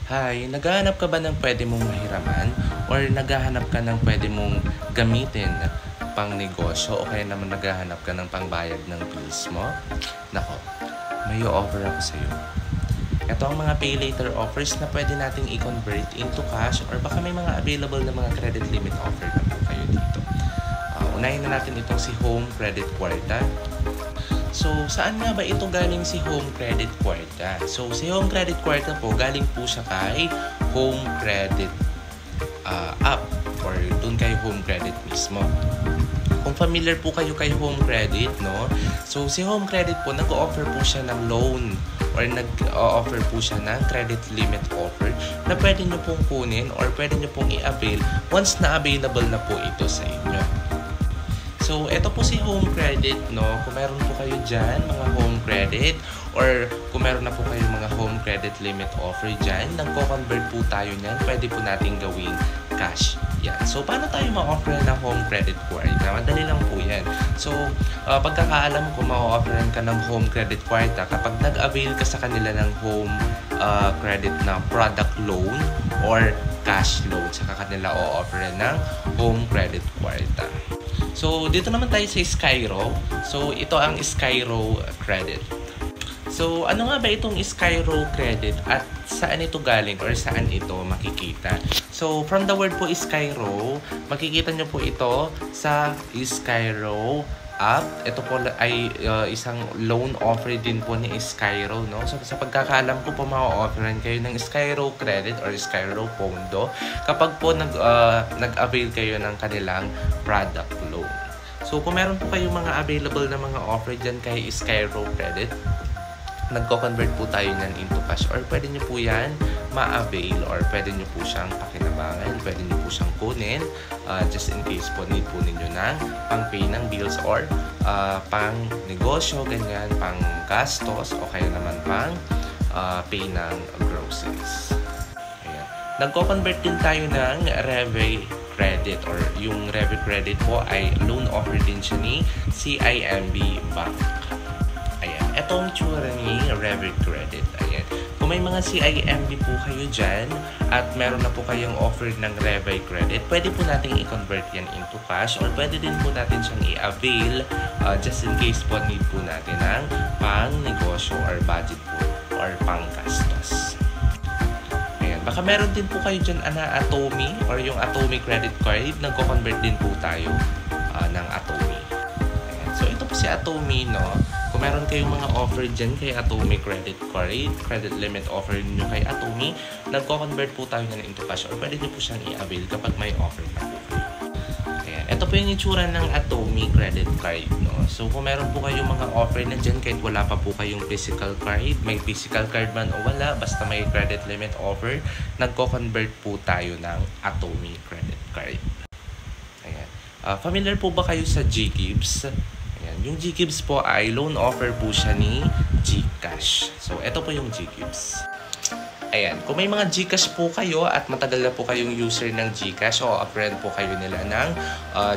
Hi, naghahanap ka ba ng pwede mong mahiraman or naghahanap ka ng pwede mong gamitin pang negosyo o kaya naman naghahanap ka ng pangbayad ng bills mo? Nako, may offer ako sa iyo. Ito ang mga pay later offers na pwede nating i-convert into cash or baka may mga available na mga credit limit offer na po kayo dito. Unahin na natin itong si Home Credit Quarta. So, saan nga ba ito galing si Home Credit Quarta? So, si Home Credit Quarta po, galing po siya kay Home Credit app or dun kay Home Credit mismo. Kung familiar po kayo kay Home Credit, no? So, si Home Credit po, nag-o-offer po siya ng loan or nag-o-offer po siya ng credit limit offer na pwede nyo pong kunin or pwede nyo pong i-avail once na available na po ito sa inyo. So, ito po si Home Credit, no? Kung meron po kayo dyan, mga Home Credit, or kung meron na po kayo mga Home Credit Limit offer dyan, nagko-convert po tayo niyan, pwede po natin gawing cash. Yan. So, paano tayo ma-offer ng Home Credit Quarta? Madali lang po yan. So, pagkakaalam ko, ma-offeran ka ng Home Credit Quarta kapag nag-avail ka sa kanila ng Home Credit na product loan or cash loan. Saka kanila o-offeran ng Home Credit Quarta. So, dito naman tayo sa Skyro. So, ito ang Skyro Credit. So, ano nga ba itong Skyro Credit at saan ito galing or saan ito makikita? So, from the word po Skyro, makikita nyo po ito sa Skyro app. Ito po ay isang loan offer din po ni Skyro, no? So, sa pagkakaalam ko po, ma-offeran kayo ng Skyro Credit or Skyro Pondo kapag po nag-avail kayo ng kanilang product loan. So, kung meron po kayong mga available na mga offer dyan kay Skyro Credit, nagko-convert po tayo niyan into cash or pwede nyo po yan ma-avail or pwede nyo po siyang pakinabangan, pwede nyo po siyang kunin just in case po need po ninyo ng pang-pay ng bills or pang-negosyo, ganyan, pang-gastos o kaya naman pang-pay ng groceries. Ayan. Nagko-convert din tayo ng Reve Credit or yung Reve Credit po ay loan offer din siya ni CIMB Bank. Ito ang tsura ni Reve Credit. Ayan. Kung may mga CIMB po kayo dyan at meron na po kayong offer ng Reve Credit, pwede po natin i-convert yan into cash or pwede din po natin siyang i-avail just in case po need po natin ng pang-negosyo or budget po or pang-gastos. Ayan. Baka meron din po kayo dyan na Atomy or yung Atomy Credit Card, nagko-convert din po tayo ng Atomy. Ayan. So, ito po si Atomy, no? Kung meron kayong mga offer dyan kay Atomy Credit Card, credit limit offer nyo kay Atomy, nagko-convert po tayo na into cash or pwede nyo po siyang i-avail kapag may offer na po kayo. Ayan. Ito po yung itsura ng Atomy Credit Card, no? So, kung meron po kayong mga offer na dyan kahit wala pa po kayong physical card, may physical card man o wala, basta may credit limit offer, nagko-convert po tayo ng Atomy Credit Card. Ayan. Familiar po ba kayo sa GGives? Yung GGives po ay loan offer po siya ni GCash. So, ito po yung GGives. Ayan. Kung may mga GCash po kayo at matagal na po kayong user ng GCash o friend po kayo nila ng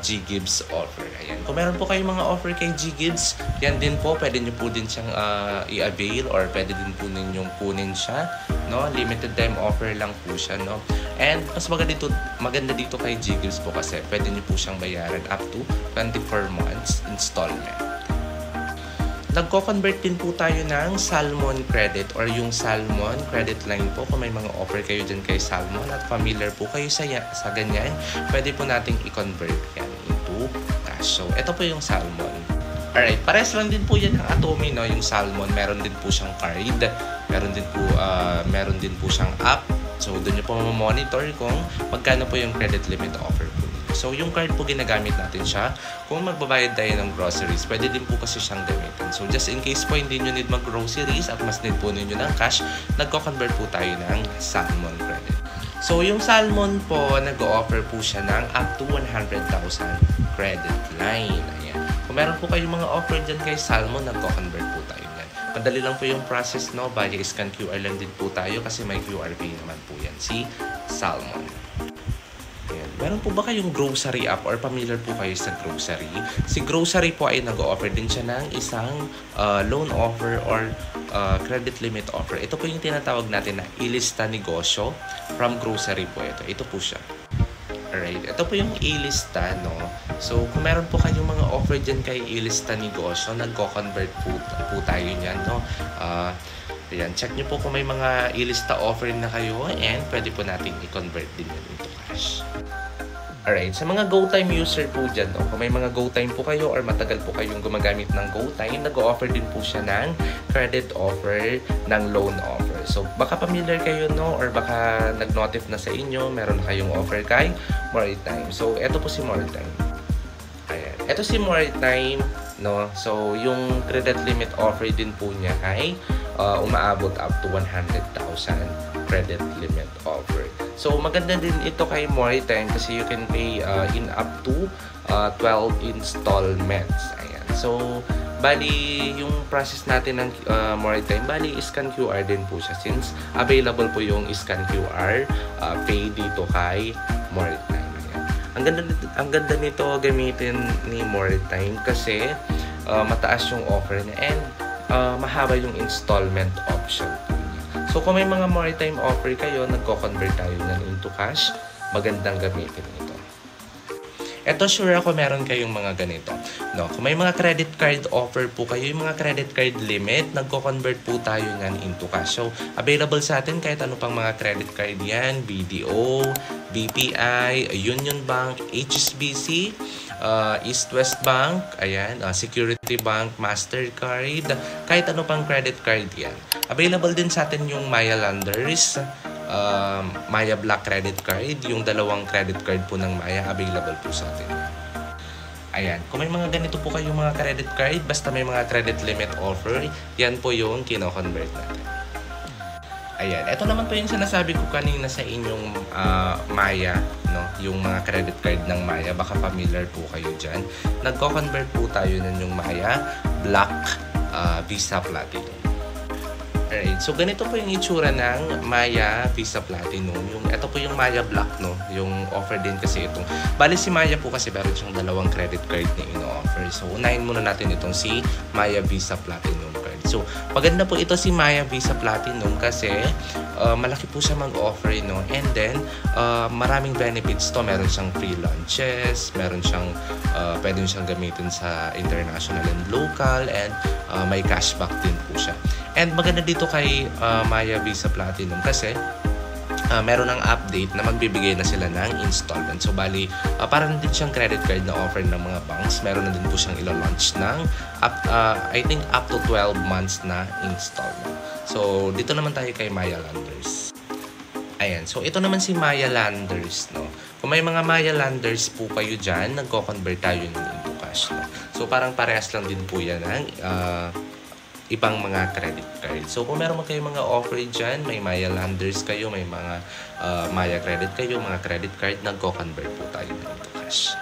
GGives offer. Ayan. Kung meron po kayong mga offer kay GGives, yan din po. Pwede nyo po din siyang i-avail or pwede din po ninyong kunin siya. No? Limited time offer lang po siya. No? And mas maganda dito kay GGives po kasi pwede nyo po siyang bayaran up to 24 months installment. Nagko-convert din po tayo ng Salmon Credit or yung Salmon Credit Line po. Kung may mga offer kayo dyan kay Salmon at familiar po kayo sa ganyan, pwede po nating i-convert yan into cash. So, ito po yung Salmon. Alright, pares lang din po yan ng Atomy, no? Yung Salmon, meron din po siyang card, meron din po siyang app. So, doon nyo po monitor kung magkano po yung credit limit offer po. So, yung card po ginagamit natin siya. Kung magbabayad tayo ng groceries, pwede din po kasi siyang gamitin. So, just in case po hindi nyo need mag-groceries at mas need po ninyo ng cash, nagko-convert po tayo ng Salmon Credit. So, yung Salmon po, nag-o-offer po siya ng up to 100,000 credit line. Ayan. Kung meron po kayong mga offer dyan kay Salmon, nagko-convert po tayo yan. Madali lang po yung process, no? Via scan QR lang din po tayo kasi may QR pay naman po yan si Salmon. Ayan. Meron po ba kayong grocery app or familiar po kayo sa grocery? Si grocery po ay nag-offer din siya ng isang loan offer or credit limit offer. Ito po yung tinatawag natin na ilista negosyo from grocery po ito. Ito po siya. Alright, ito po yung ilista, no? So, kung meron po kayong mga offer dyan kay ilista negosyo, nagko-convert po tayo niyan, no? Ayan, check nyo po kung may mga ilista offer na kayo and pwede po natin i-convert din yan into cash. Alright, sa mga GoTime user po dyan, no? Kung may mga GoTime po kayo or matagal po kayong gumagamit ng GoTime, nag-offer din po siya ng credit offer, ng loan offer. So, baka familiar kayo, no? Or baka nag-notif na sa inyo, meron kayong offer kay Moretime. So, eto po si Moretime. Ayan. Eto si Moretime, no? So, yung credit limit offer din po niya ay umaabot up to 100,000 credit limit offer. So, maganda din ito kay Moretime kasi you can pay in up to 12 installments. Ayan. So, bali, yung process natin ng Moretime, bali, scan QR din po siya since available po yung scan QR pay dito kay Moretime. Ayan. Ang ganda nito gamitin ni Moretime kasi mataas yung offer niya and mahaba yung installment option. So, kung may mga Moretime offer kayo, nagko-convert tayo yan into cash, magandang gamitin ito. Eto, sure ako meron kayong mga ganito. No? Kung may mga credit card offer po kayo, yung mga credit card limit, nagko-convert po tayo yan into cash. So, available sa atin kahit ano pang mga credit card yan, BDO, BPI, Union Bank, HSBC, East West Bank, ayan, Security Bank, Mastercard, kahit ano pang credit card yan. Available din sa atin yung Maya Landers, Maya Black Credit Card, yung dalawang credit card po ng Maya, available po sa atin. Ayan, kung may mga ganito po kayong mga credit card, basta may mga credit limit offer, yan po yung kino-convert natin. Ayan, ito naman po yung sinasabi ko kanina sa inyong Maya, no? Yung mga credit card ng Maya, baka familiar po kayo dyan. Nagko-convert po tayo ng yung Maya Black Visa Platinum. Alright, so ganito po yung itsura ng Maya Visa Platinum. Ito po yung Maya Black, no? Yung offer din kasi itong. Bali si Maya po kasi meron siyang dalawang credit card na ino-offer. So, unahin muna natin itong si Maya Visa Platinum card. So, maganda po ito si Maya Visa Platinum kasi malaki po siya mag-offer, no? And then, maraming benefits to. Meron siyang free lunches, meron siyang, pwede siyang gamitin sa international and local, and may cashback din po siya. And maganda dito kay Maya Visa Platinum kasi meron ng update na magbibigay na sila ng installment. So, bali, parang din siyang credit card na offer ng mga banks. Meron na din po siyang ilo-launch ng, I think, up to 12 months na installment. So, dito naman tayo kay Maya Landers. Ayan. So, ito naman si Maya Landers, no? Kung may mga Maya Landers po kayo dyan, nagko-convert tayo ng into cash, no? So, parang parehas lang din po yan ng ibang mga credit card. So, kung meron kayong mga offer dyan, may Maya Landers kayo, may mga Maya credit kayo, mga credit card, nagko-convert po tayo ng into cash.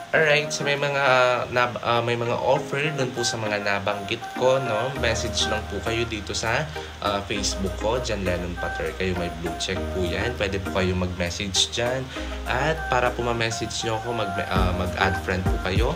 Alright, so may mga offer dun po sa mga nabanggit ko, no? Message lang po kayo dito sa Facebook ko, John Lennon Pater. Kayo may blue check po yan. Pwede po kayo mag-message dyan. At para po ma-message nyo ako, mag-add friend po kayo.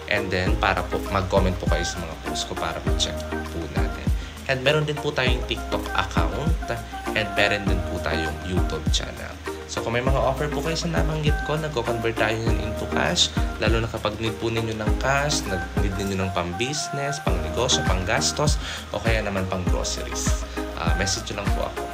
And then, para po, mag-comment po kayo sa mga posts ko para po check po natin. And meron din po tayong TikTok account. And meron din po tayong YouTube channel. So, kung may mga offer po kayo sa nabanggit ko, nagko-convert tayo yun into cash. Lalo na kapag need po ninyo ng cash, need ninyo ng pang-business, pang-negosyo, pang-gastos, o kaya naman pang-groceries. Message nyo lang po ako.